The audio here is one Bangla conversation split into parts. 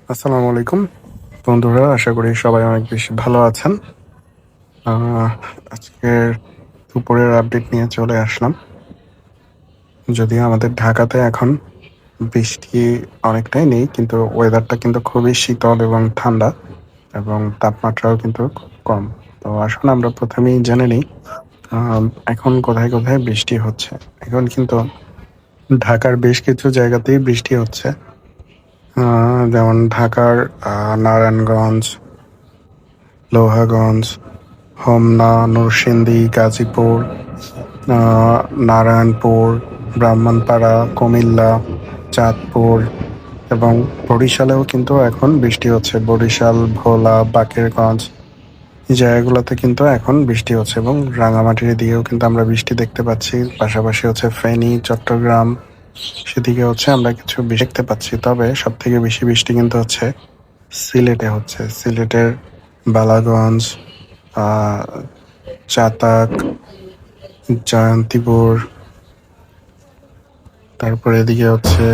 আসসালামু আলাইকুম বন্ধুরা, আশা করি সবাই অনেক বেশি ভালো আছেন। আহ, আজকের দুপুরের আপডেট নিয়ে চলে আসলাম। যদিও আমাদের ঢাকাতে এখন বৃষ্টি অনেকটাই নেই, কিন্তু ওয়েদারটা কিন্তু খুবই শীতল এবং ঠান্ডা, এবং তাপমাত্রাও কিন্তু খুব কম। তো আসুন আমরা প্রথমেই জেনে নিই আহ, এখন কোথায় কোথায় বৃষ্টি হচ্ছে। এখন কিন্তু ঢাকার বেশ কিছু জায়গাতেই বৃষ্টি হচ্ছে, যেমন ঢাকার নারায়ণগঞ্জ, লোহাগঞ্জ, হোমনা, নরসিংদী, গাজীপুর, নারায়ণপুর, ব্রাহ্মণপাড়া, কুমিল্লা, চাঁদপুর এবং বরিশালেও কিন্তু এখন বৃষ্টি হচ্ছে। বরিশাল, ভোলা, বাকেরগঞ্জ এই জায়গাগুলোতে কিন্তু এখন বৃষ্টি হচ্ছে, এবং রাঙামাটির দিকেও কিন্তু আমরা বৃষ্টি দেখতে পাচ্ছি। পাশাপাশি হচ্ছে ফেনী, চট্টগ্রাম, সেদিকে হচ্ছে আমরা কিছু বৃষ্টি দেখতে পাচ্ছি। তবে সব থেকে বেশি বৃষ্টি কিন্তু হচ্ছে সিলেটে হচ্ছে। সিলেটের বালাগঞ্জ, আহ, চাতাক, জয়ন্তীপুর, তারপরে এদিকে হচ্ছে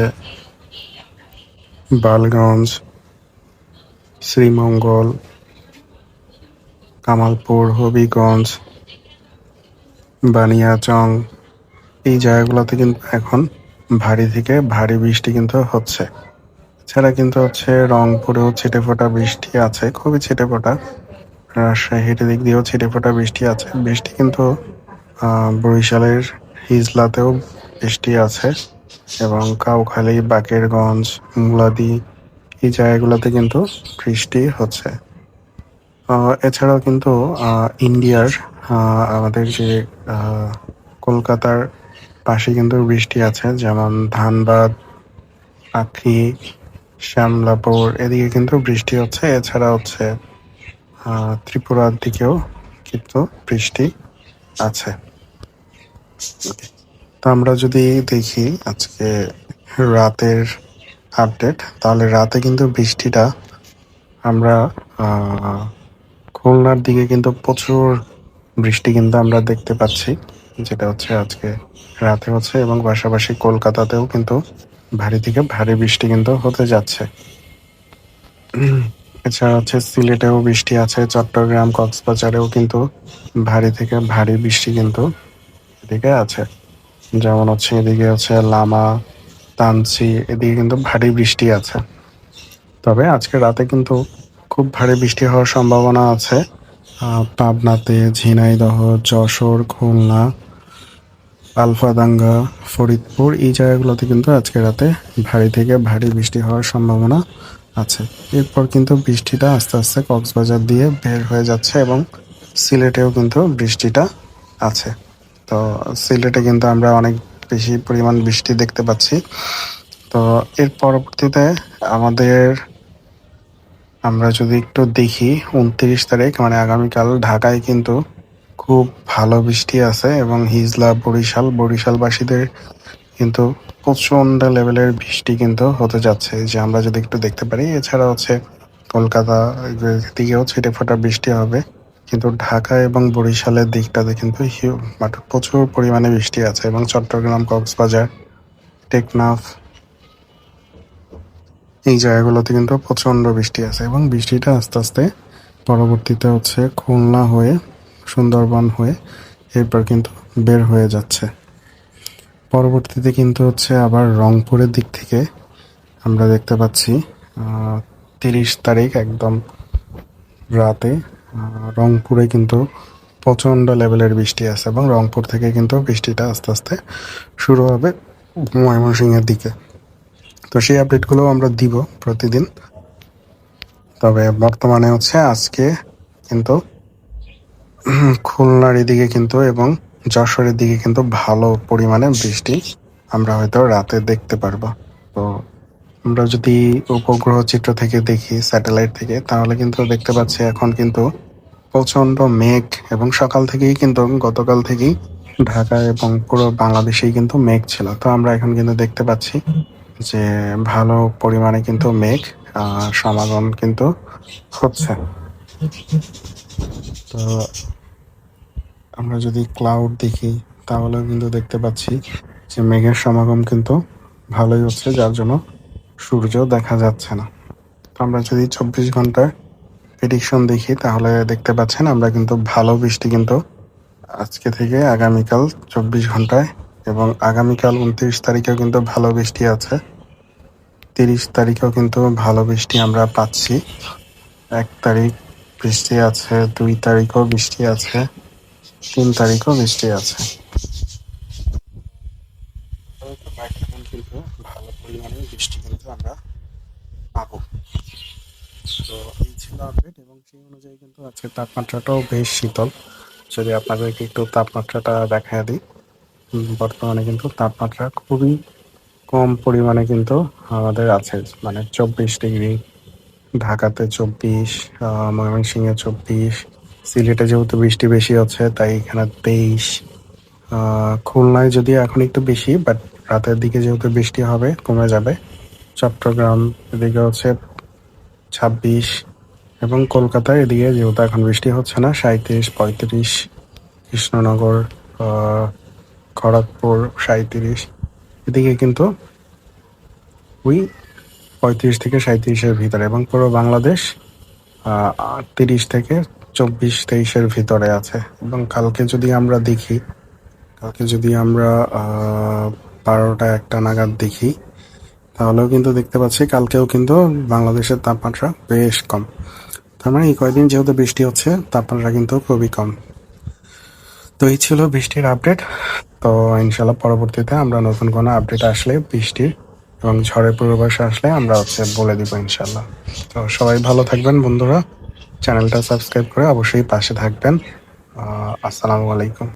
বালগঞ্জ, শ্রীমঙ্গল, কামালপুর, হবিগঞ্জ, বানিয়াচং এই জায়গাগুলোতে কিন্তু এখন ভারী থেকে ভারী বৃষ্টি কিন্তু হচ্ছে। এছাড়া কিন্তু হচ্ছে রংপুরেও ছিটেফোঁটা বৃষ্টি আছে, খুবই ছিটেফোঁটা। রাজশাহীর দিক দিয়েও ছিটেফোঁটা বৃষ্টি আছে। বৃষ্টি কিন্তু বরিশালের হিজলাতেও বৃষ্টি আছে, এবং কাউখালী, বাকেরগঞ্জ, মুলাদি এই জায়গাগুলোতে কিন্তু বৃষ্টি হচ্ছে। এছাড়াও কিন্তু ইন্ডিয়ার আমাদের যে কলকাতার পাশে কিন্তু বৃষ্টি আছে, যেমন ধানবাদ, আখি, শ্যামলাপুর এদিকে কিন্তু বৃষ্টি হচ্ছে। এছাড়া হচ্ছে ত্রিপুরার দিকেও কিন্তু বৃষ্টি আছে। তো আমরা যদি দেখি আজকে রাতের আপডেট, তাহলে রাতে কিন্তু বৃষ্টিটা আমরা খুলনার দিকে কিন্তু প্রচুর বৃষ্টি কিন্তু আমরা দেখতে পাচ্ছি, যেটা হচ্ছে আজকে রাতে হচ্ছে, এবং পাশাপাশি কলকাতাতেও কিন্তু ভারী থেকে ভারী বৃষ্টি কিন্তু হতে যাচ্ছে। এছাড়া হচ্ছে সিলেটেও বৃষ্টি আছে, চট্টগ্রাম, কক্সবাজারেও কিন্তু ভারী থেকে ভারী বৃষ্টি কিন্তু এদিকে আছে। যেমন হচ্ছে এদিকে হচ্ছে লামা, তানসি এদিকে কিন্তু ভারী বৃষ্টি আছে। তবে আজকে রাতে কিন্তু খুব ভারী বৃষ্টি হওয়ার সম্ভাবনা আছে পাবনাতে, ঝিনাইদহ, যশোর, খুলনা, আলফাডাঙ্গা, ফরিদপুর এই জায়গাগুলোতে কিন্তু আজকে রাতে ভারী থেকে ভারী বৃষ্টি হওয়ার সম্ভাবনা আছে। এরপর কিন্তু বৃষ্টিটা আস্তে আস্তে কক্সবাজার দিয়ে বের হয়ে যাচ্ছে, এবং সিলেটেও কিন্তু বৃষ্টিটা আছে। তো সিলেটে কিন্তু আমরা অনেক বেশি পরিমাণ বৃষ্টি দেখতে পাচ্ছি। তো এর পরবর্তীতে আমরা যদি একটু দেখি 29 তারিখ মানে আগামীকাল ঢাকায় কিন্তু খুব ভালো বৃষ্টি আছে, এবং হিজলা, বরিশালবাসীদের কিন্তু প্রচন্ড লেভেলের বৃষ্টি কিন্তু হতে যাচ্ছে, যে আমরা যদি একটু দেখতে পারি। এছাড়া হচ্ছে কলকাতা দিকেও ছিটেফোঁটা বৃষ্টি হবে, কিন্তু ঢাকা এবং বরিশালের দিকটাতে কিন্তু প্রচুর পরিমাণে বৃষ্টি আছে, এবং চট্টগ্রাম, কক্সবাজার, টেকনাফ এই জায়গাগুলোতে কিন্তু প্রচন্ড বৃষ্টি আছে, এবং বৃষ্টিটা আস্তে আস্তে পরবর্তীতে হচ্ছে খুলনা হয়ে, সুন্দরবন হয়ে এরপর কিন্তু বের হয়ে যাচ্ছে। পরবর্তীতে কিন্তু হচ্ছে আবার রংপুরের দিক থেকে আমরা দেখতে পাচ্ছি 30 তারিখ একদম রাতে রংপুরে কিন্তু প্রচণ্ড লেভেলের বৃষ্টি আছে, এবং রংপুর থেকে কিন্তু বৃষ্টিটা আস্তে আস্তে শুরু হবে ময়মনসিংহের দিকে। তো সেই আপডেটগুলো আমরা দিব প্রতিদিন। তবে বর্তমানে হচ্ছে আজকে কিন্তু খুলনার এদিকে কিন্তু এবং যশোরের দিকে কিন্তু ভালো পরিমাণে বৃষ্টি আমরা হয়তো রাতে দেখতে পারবো। তো আমরা যদি উপগ্রহ চিত্র থেকে দেখি, স্যাটেলাইট থেকে, তাহলে কিন্তু দেখতে পাচ্ছি এখন কিন্তু প্রচন্ড মেঘ, এবং সকাল থেকেই কিন্তু গতকাল থেকেই ঢাকা এবং পুরো বাংলাদেশেই কিন্তু মেঘ ছিল। তো আমরা এখন কিন্তু দেখতে পাচ্ছি যে ভালো পরিমাণে কিন্তু মেঘ সমাগম কিন্তু হচ্ছে। তো আমরা যদি ক্লাউড দেখি, তাহলেও কিন্তু দেখতে পাচ্ছি যে মেঘের সমাগম কিন্তু ভালোই হচ্ছে, যার জন্য সূর্য দেখা যাচ্ছে না। তো আমরা যদি 24 ঘন্টার প্রেডিকশন দেখি তাহলে দেখতে পাচ্ছেন আমরা কিন্তু ভালো বৃষ্টি কিন্তু আজকে থেকে আগামীকাল 24 ঘন্টায় এবং আগামীকাল 29 তারিখেও কিন্তু ভালো বৃষ্টি আছে। 30 তারিখেও কিন্তু ভালো বৃষ্টি আমরা পাচ্ছি। 1 তারিখ বৃষ্টি আছে, 2 তারিখও বৃষ্টি আছে, 3 তারিখও বৃষ্টি আছে। কিন্তু ভালো পরিমাণে বৃষ্টি কিন্তু আমরা পাবো। তো এই ছিল আপডেট এবং সেই অনুযায়ী কিন্তু আজকে তাপমাত্রাটাও বেশ শীতল। যদি আপনাদেরকে একটু তাপমাত্রাটা দেখা দিই, বর্তমানে কিন্তু তাপমাত্রা খুবই কম পরিমাণে কিন্তু আমাদের আছে, মানে 24 ডিগ্রি, ঢাকাতে 24, ময়মনসিংহে 24, সিলেটে যেহেতু বৃষ্টি বেশি হচ্ছে তাই এখানে 23, খুলনায় যদিও এখন একটু বেশি, বাট রাতের দিকে যেহেতু বৃষ্টি হবে কমে যাবে। চট্টগ্রাম এদিকে হচ্ছে 26 এবং কলকাতায় এদিকে যেহেতু এখন বৃষ্টি হচ্ছে না 37, 35, কৃষ্ণনগর, খড়গপুর 37, এদিকে কিন্তু ওই 35 থেকে 37-এর ভিতরে এবং পুরো বাংলাদেশ 30 থেকে 24-23-এর ভিতরে আছে। এবং কালকে যদি আমরা দেখি, কালকে যদি আমরা 12টা-1টা নাগাদ দেখি তাহলেও কিন্তু দেখতে পাচ্ছি কালকেও কিন্তু বাংলাদেশের তাপমাত্রা বেশ কম। তার মানে এই কয়েকদিন যেহেতু বৃষ্টি হচ্ছে তাপমাত্রা কিন্তু খুবই কম। তো এই ছিল বৃষ্টির আপডেট। তো ইনশাল্লাহ পরবর্তীতে আমরা নতুন কোনো আপডেট আসলে বৃষ্টির এবং ঝড়ের পূর্বাভাস আসলে আমরা বলে দিব ইনশাল্লাহ। তো সবাই ভালো থাকবেন বন্ধুরা, চ্যানেলটা সাবস্ক্রাইব করে অবশ্যই পাশে থাকবেন। আসসালামু আলাইকুম।